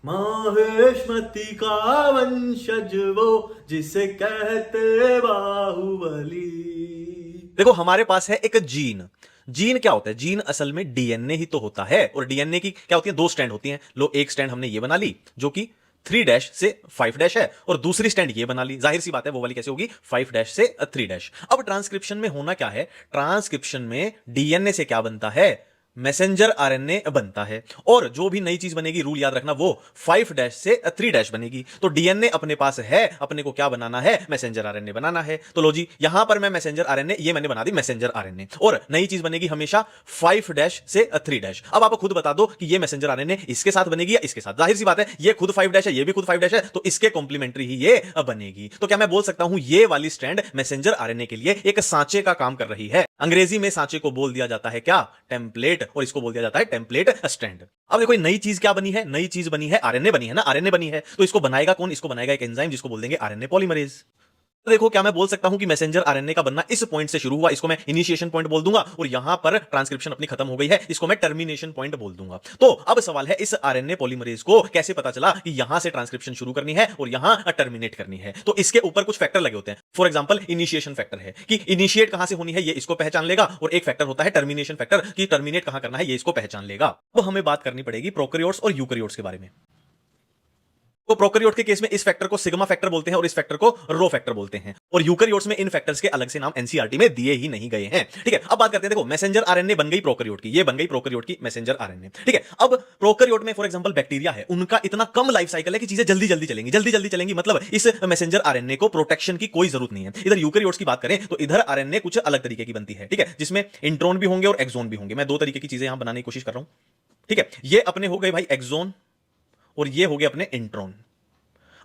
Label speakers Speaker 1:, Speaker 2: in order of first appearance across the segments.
Speaker 1: माहेश्मती का वंशज वो जिसे कहते बाहुबली। देखो हमारे पास है एक जीन। जीन क्या होता है? जीन असल में डीएनए ही तो होता है। और डीएनए की क्या होती है? दो स्ट्रैंड होती हैं। लो, एक स्ट्रैंड हमने ये बना ली जो कि 3 डैश से 5 डैश है, और दूसरी स्टैंड ये बना ली। जाहिर सी बात है वो वाली कैसे होगी? 5 डैश से 3 डैश। अब ट्रांसक्रिप्शन में होना क्या है? ट्रांसक्रिप्शन में डीएनए से क्या बनता है? मैसेंजर आरएनए बनता है। और जो भी नई चीज बनेगी, रूल याद रखना, वो 5 डैश से 3 डैश बनेगी। तो डीएनए अपने पास है, अपने को क्या बनाना है? मैसेंजर आरएनए बनाना है। तो लो जी, यहां पर मैं मैसेंजर आरएनए, ये मैंने बना दी मैसेंजर आरएनए। और नई चीज बनेगी हमेशा 5 डैश से 3 डैश। अब आप खुद बता दो कि ये मैसेंजर आरएनए इसके साथ बनेगी या इसके साथ। जाहिर सी बात है, ये खुद 5 डैश है, ये भी खुद 5 डैश है, तो इसके कॉम्प्लीमेंट्री ही ये बनेगी। तो क्या मैं बोल सकता हूं ये वाली स्ट्रैंड मैसेंजर आरएनए के लिए एक सांचे का काम कर रही है? अंग्रेजी में सांचे को बोल दिया जाता है क्या? टेम्पलेट। और इसको बोल दिया जाता है टेम्पलेट स्ट्रैंड। अब देखो नई चीज क्या बनी है? नई चीज बनी है आरएनए बनी है ना, आरएनए बनी है। तो इसको बनाएगा कौन? इसको बनाएगा एक एंजाइम जिसको बोल देंगे आरएनए पॉलीमरेज। तो देखो क्या मैं बोल सकता हूं कि मैसेंजर आरएनए का बनना इस पॉइंट से शुरू हुआ, इसको मैं इनिशिएशन पॉइंट बोल दूंगा, और यहां पर ट्रांसक्रिप्शन अपनी खत्म हो गई है, इसको मैं टर्मिनेशन पॉइंट बोल दूंगा। तो अब सवाल है, इस आरएनए पॉलीमरेज को कैसे पता चला कि यहां से ट्रांसक्रिप्शन शुरू करनी है और यहां टर्मिनेट करनी है? तो इसके ऊपर कुछ फैक्टर लगे होते हैं। फॉर एग्जांपल इनिशिएशन फैक्टर है कि इनिशिएट कहां से होनी है, ये इसको पहचान लेगा, और एक फैक्टर होता है टर्मिनेशन फैक्टर कि टर्मिनेट कहां करना है, ये इसको पहचान लेगा। अब हमें बात करनी पड़ेगी प्रोकैरियोट्स और यूकैरियोट्स के बारे में। तो प्रोकैरियोट के केस में इस फैक्टर को सिग्मा फैक्टर बोलते हैं और इस फैक्टर को रो फैक्टर बोलते हैं। और यूकैरियोट्स में इन फैक्टर्स के अलग से नाम एनसीईआरटी में दिए ही नहीं गए हैं। ठीक है, अब बात करते हैं। देखो मैसेंजर आरएनए बन गई प्रोकैरियोट की, ये बन गई प्रोकैरियोट की मैसेंजर आरएनए। ठीक है, अब प्रोकैरियोट में फॉर एग्जांपल बैक्टीरिया है, उनका इतना कम लाइफ साइकिल है कि चीजें जल्दी जल्दी चलेंगी, जल्दी जल्दी चलेंगी। मतलब इस मैसेंजर आरएनए को प्रोटेक्शन की कोई जरूरत नहीं है। इधर यूकैरियोट्स की बात करें तो इधर आरएनए कुछ अलग तरीके की बनती है। ठीक है, जिसमें इंट्रोन भी होंगे और एक्सोन भी होंगे। मैं दो तरीके की चीजें यहां बनाने की कोशिश कर रहा हूं। ठीक है, ये अपने हो गए भाई एक्सोन, और ये हो गए अपने इंट्रोन।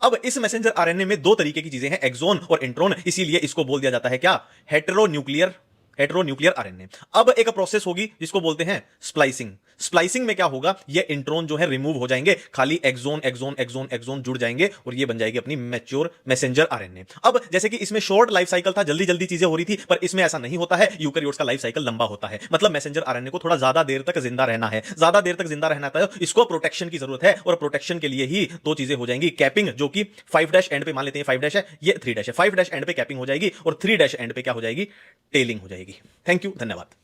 Speaker 1: अब इस मैसेंजर आरएनए में दो तरीके की चीजें हैं, एक्सोन और इंट्रोन, इसीलिए इसको बोल दिया जाता है क्या? हेटेरोन्यूक्लियर आरएनए। अब एक प्रोसेस होगी जिसको बोलते हैं स्प्लाइसिंग। स्प्लाइसिंग में क्या होगा? ये इंट्रोन जो है रिमूव हो जाएंगे, खाली एक्सोन एक्सोन एक्सोन एक्सोन जुड़ जाएंगे, और ये बन जाएगी अपनी मैच्योर मैसेंजर आरएनए। अब जैसे कि इसमें शॉर्ट लाइफ साइकिल था, जल्दी जल्दी चीजें हो रही थी, पर इसमें ऐसा नहीं होता है। यूकैरियोट्स का लाइफ साइकिल लंबा होता है। मतलब मैसेंजर आरएनए को थोड़ा ज्यादा देर तक जिंदा रहना है, ज्यादा देर तक जिंदा रहना है, तो इसको प्रोटेक्शन की जरूरत है। और प्रोटेक्शन के लिए ही दो चीजें हो जाएंगी, कैपिंग, जो कि 5 डैश एंड पे, मान लेते हैं 5 डैश है, ये 3 डैश है, 5 डैश एंड पे कैपिंग हो जाएगी, और 3 डैश एंड पे क्या हो जाएगी? टेलिंग हो जाएगी। थैंक यू, धन्यवाद।